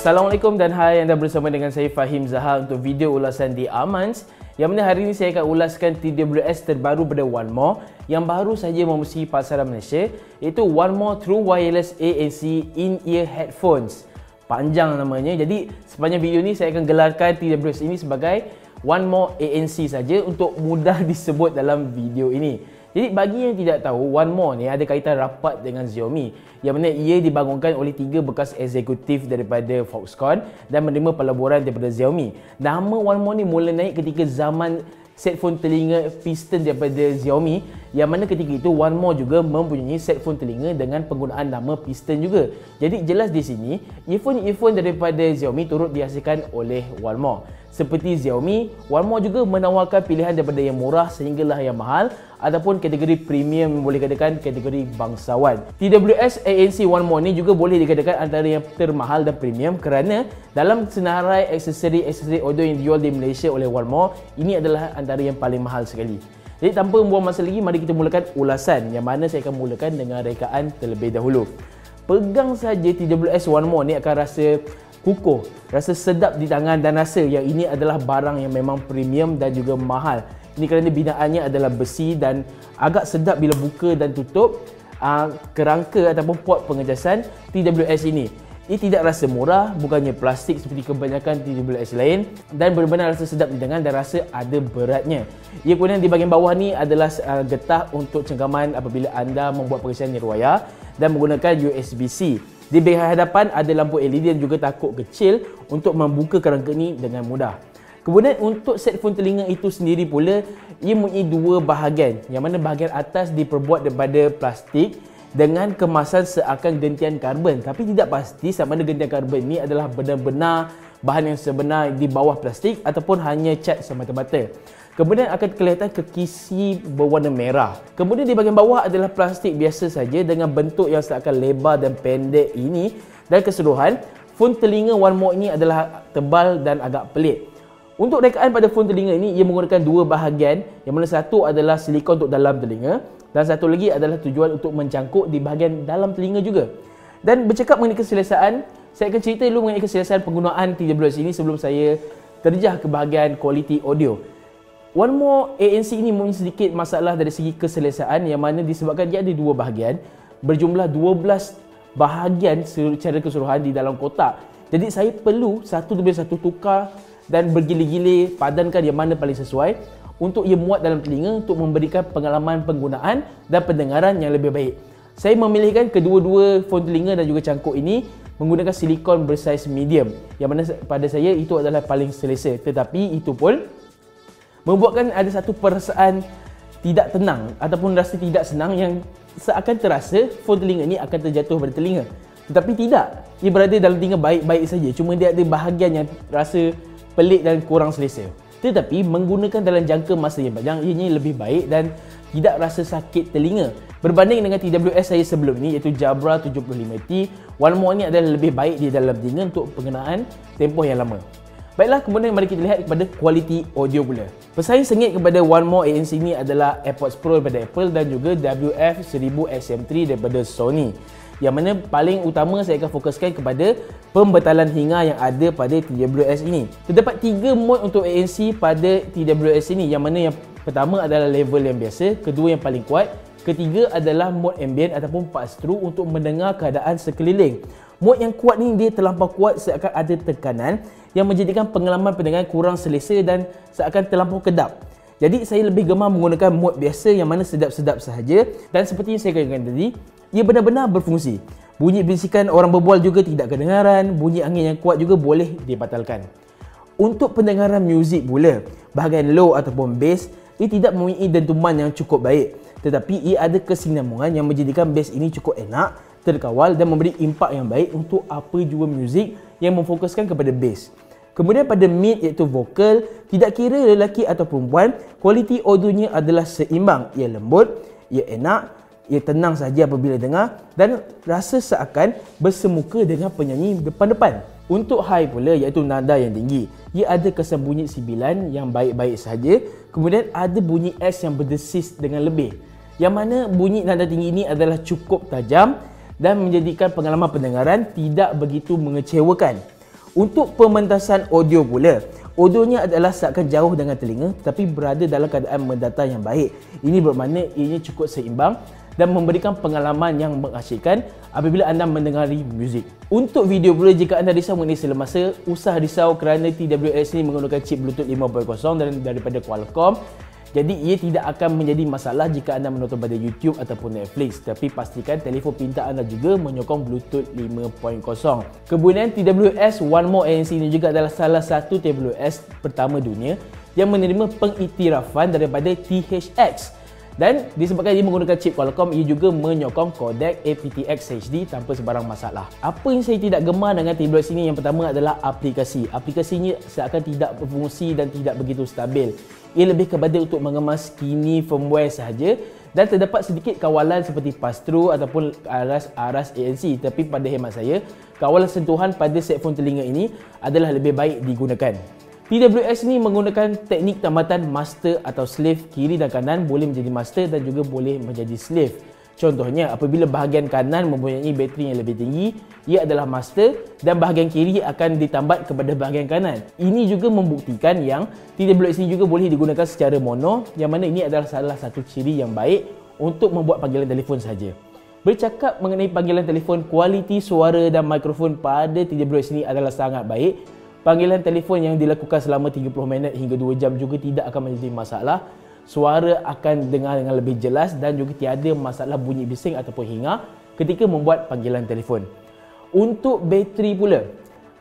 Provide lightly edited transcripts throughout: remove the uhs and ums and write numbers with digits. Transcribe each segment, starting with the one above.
Assalamualaikum dan hai, anda bersama dengan saya Fahim Zahar untuk video ulasan di Amans. Yang mana hari ini saya akan ulaskan TWS terbaru pada One More yang baru saja memasuki pasaran Malaysia, iaitu One More True Wireless ANC In-Ear Headphones. Panjang namanya, jadi sepanjang video ni saya akan gelarkan TWS ini sebagai One More ANC saja untuk mudah disebut dalam video ini. Jadi bagi yang tidak tahu, One More ni ada kaitan rapat dengan Xiaomi, yang mana ia dibangunkan oleh 3 bekas eksekutif daripada Foxconn dan menerima pelaburan daripada Xiaomi. Nama One More ni mula naik ketika zaman set phone telinga piston daripada Xiaomi, yang mana ketika itu One More juga mempunyai set phone telinga dengan penggunaan nama piston juga. Jadi jelas di sini earphone daripada Xiaomi turut dihasilkan oleh One More. Seperti Xiaomi, One More juga menawarkan pilihan daripada yang murah sehinggalah yang mahal ataupun kategori premium, boleh katakan kategori bangsawan. TWS ANC One More ni juga boleh dikatakan antara yang termahal dan premium kerana dalam senarai aksesori audio yang dijual di Malaysia oleh One More, ini adalah antara yang paling mahal sekali. Jadi tanpa membuang masa lagi, mari kita mulakan ulasan, yang mana saya akan mulakan dengan rekaan terlebih dahulu. Pegang saja TWS One More ni akan rasa kukuh, rasa sedap di tangan dan rasa yang ini adalah barang yang memang premium dan juga mahal. Ini kerana binaannya adalah besi dan agak sedap bila buka dan tutup kerangka ataupun port pengecasan TWS ini. Ia tidak rasa murah, bukannya plastik seperti kebanyakan TWS lain, dan benar-benar rasa sedap di tangan dan rasa ada beratnya. Ia kemudian di bahagian bawah ni adalah getah untuk cengkaman apabila anda membuat pengisian nirwaya dan menggunakan USB-C. Di bahagian hadapan ada lampu LED dan juga takuk kecil untuk membuka kerangka ni dengan mudah. Kemudian untuk set phone telinga itu sendiri pula, ia mempunyai 2 bahagian, yang mana bahagian atas diperbuat daripada plastik dengan kemasan seakan gentian karbon, tapi tidak pasti sama ada gentian karbon ini adalah benar-benar bahan yang sebenar di bawah plastik ataupun hanya cat semata-mata. Kemudian akan kelihatan kekisi berwarna merah. Kemudian di bahagian bawah adalah plastik biasa saja dengan bentuk yang seakan lebar dan pendek ini, dan keseluruhan phone telinga One More ini adalah tebal dan agak pelik. Untuk rekaan pada phone telinga ini, ia menggunakan 2 bahagian, yang mana satu adalah silikon untuk dalam telinga dan satu lagi adalah tujuan untuk mencangkuk di bahagian dalam telinga juga. Dan bercakap mengenai keselesaan, saya akan cerita dulu mengenai keselesaan penggunaan TWS ini sebelum saya terjah ke bahagian kualiti audio. One More ANC ini mempunyai sedikit masalah dari segi keselesaan, yang mana disebabkan dia ada 2 bahagian berjumlah 12 bahagian secara keseluruhan di dalam kotak. Jadi saya perlu satu demi satu tukar dan bergili-gili padankan yang mana paling sesuai untuk ia muat dalam telinga untuk memberikan pengalaman penggunaan dan pendengaran yang lebih baik. Saya memilihkan kedua-dua phone telinga dan juga cangkuk ini menggunakan silikon bersaiz medium, yang mana pada saya itu adalah paling selesa. Tetapi itu pun membuatkan ada satu perasaan tidak tenang ataupun rasa tidak senang yang seakan terasa phone telinga ini akan terjatuh pada telinga. Tetapi tidak, ia berada dalam telinga baik-baik saja, cuma dia ada bahagian yang rasa pelik dan kurang selesa. Tetapi menggunakan dalam jangka masa yang panjang, ianya lebih baik dan tidak rasa sakit telinga. Berbanding dengan TWS saya sebelum ini, iaitu Jabra 75T, One More ni adalah lebih baik di dalam telinga untuk pengenaan tempoh yang lama. Baiklah, kemudian mari kita lihat kepada kualiti audio pula. Pesaing sengit kepada One More ANC ni adalah AirPods Pro daripada Apple dan juga WF-1000XM3 daripada Sony. Yang mana paling utama saya akan fokuskan kepada pembetalan hingar yang ada pada TWS ini. Terdapat 3 mode untuk ANC pada TWS ini, yang mana yang pertama adalah level yang biasa, kedua yang paling kuat, ketiga adalah mode ambient ataupun pass-through untuk mendengar keadaan sekeliling. Mode yang kuat ni dia terlampau kuat seakan ada tekanan yang menjadikan pengalaman pendengaran kurang selesa dan seakan terlampau kedap. Jadi saya lebih gemar menggunakan mode biasa yang mana sedap-sedap sahaja, dan seperti yang saya katakan tadi, ia benar-benar berfungsi. Bunyi bisikan orang berbual juga tidak kedengaran, bunyi angin yang kuat juga boleh dibatalkan. Untuk pendengaran muzik pula, bahagian low ataupun bass, ia tidak mempunyai dentuman yang cukup baik, tetapi ia ada kesinambungan yang menjadikan bass ini cukup enak, terkawal dan memberi impak yang baik untuk apa jua muzik yang memfokuskan kepada bass. Kemudian pada mid iaitu vokal, tidak kira lelaki atau perempuan, kualiti audionya adalah seimbang. Ia lembut, ia enak, ia tenang saja apabila dengar dan rasa seakan bersemuka dengan penyanyi depan-depan. Untuk high pula iaitu nada yang tinggi, ia ada kesan bunyi sibilan yang baik-baik sahaja. Kemudian ada bunyi S yang berdesis dengan lebih, yang mana bunyi nada tinggi ini adalah cukup tajam dan menjadikan pengalaman pendengaran tidak begitu mengecewakan. Untuk pementasan audio pula, audionya adalah seakan jauh dengan telinga tetapi berada dalam keadaan mendata yang baik. Ini bermakna ianya cukup seimbang dan memberikan pengalaman yang mengasyikkan apabila anda mendengari muzik. Untuk video pula, jika anda risau mengenai selemasa, usah risau kerana TWS ini menggunakan chip Bluetooth 5.0 dan daripada Qualcomm. Jadi ia tidak akan menjadi masalah jika anda menonton pada YouTube ataupun Netflix. Tapi pastikan telefon pintar anda juga menyokong Bluetooth 5.0. Kemudian TWS One More ANC ini juga adalah salah satu TWS pertama dunia yang menerima pengiktirafan daripada THX. Dan disebabkan dia menggunakan chip Qualcomm, ia juga menyokong kodek aptX HD tanpa sebarang masalah. Apa yang saya tidak gemar dengan TWS ini, yang pertama adalah aplikasi. Aplikasinya seakan tidak berfungsi dan tidak begitu stabil. Ia lebih kepada untuk mengemas kini firmware sahaja dan terdapat sedikit kawalan seperti pass-through ataupun aras ANC. Tapi pada hemat saya, kawalan sentuhan pada set phone telinga ini adalah lebih baik digunakan. TWS ini menggunakan teknik tambatan master atau slave. Kiri dan kanan boleh menjadi master dan juga boleh menjadi slave. Contohnya, apabila bahagian kanan mempunyai bateri yang lebih tinggi, ia adalah master dan bahagian kiri akan ditambat kepada bahagian kanan. Ini juga membuktikan yang TWS ini juga boleh digunakan secara mono, yang mana ini adalah salah satu ciri yang baik untuk membuat panggilan telefon saja. Bercakap mengenai panggilan telefon, kualiti suara dan mikrofon pada TWS ini adalah sangat baik. Panggilan telefon yang dilakukan selama 30 minit hingga 2 jam juga tidak akan menjadi masalah. Suara akan dengar dengan lebih jelas dan juga tiada masalah bunyi bising ataupun hingar ketika membuat panggilan telefon. Untuk bateri pula,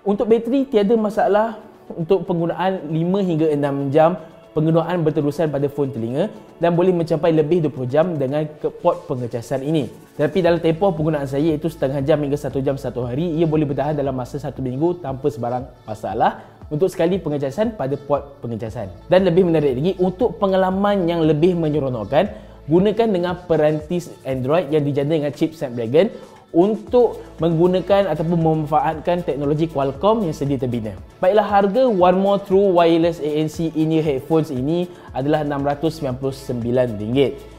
untuk bateri tiada masalah untuk penggunaan 5 hingga 6 jam penggunaan berterusan pada phone telinga dan boleh mencapai lebih 20 jam dengan port pengecasan ini. Tapi dalam tempoh penggunaan saya, iaitu setengah jam hingga 1 jam satu hari, ia boleh bertahan dalam masa 1 minggu tanpa sebarang masalah untuk sekali pengecasan pada port pengecasan. Dan lebih menarik lagi, untuk pengalaman yang lebih menyeronokkan, gunakan dengan perantis Android yang dijana dengan chip Snapdragon untuk menggunakan ataupun memanfaatkan teknologi Qualcomm yang sedia terbina. Baiklah, harga One More True Wireless ANC in-ear headphones ini adalah RM699.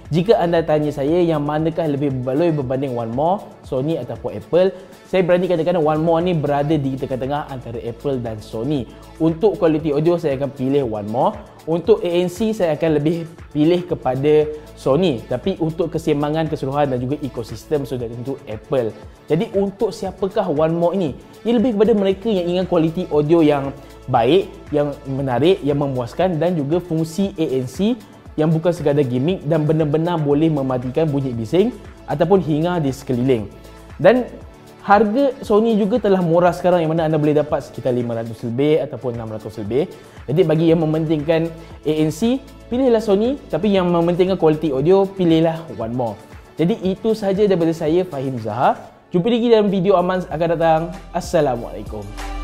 Jika anda tanya saya yang manakah lebih berbaloi berbanding One More, Sony ataupun Apple, saya berani katakan One More ni berada di tengah-tengah antara Apple dan Sony. Untuk kualiti audio, saya akan pilih One More. Untuk ANC, saya akan lebih pilih kepada Sony. Tapi untuk keseimbangan keseluruhan dan juga ekosistem, sudah tentu Apple. Jadi untuk siapakah One More ini? Ia lebih kepada mereka yang ingin kualiti audio yang baik, yang menarik, yang memuaskan dan juga fungsi ANC yang bukan sekadar gimmick dan benar-benar boleh mematikan bunyi bising ataupun hingar di sekeliling. Dan harga Sony juga telah murah sekarang, yang mana anda boleh dapat sekitar 500 lebih ataupun 600 lebih. Jadi bagi yang mementingkan ANC, pilihlah Sony, tapi yang mementingkan kualiti audio, pilihlah One More. Jadi itu sahaja daripada saya, Fahim Zahar. Jumpa lagi dalam video Amans akan datang. Assalamualaikum.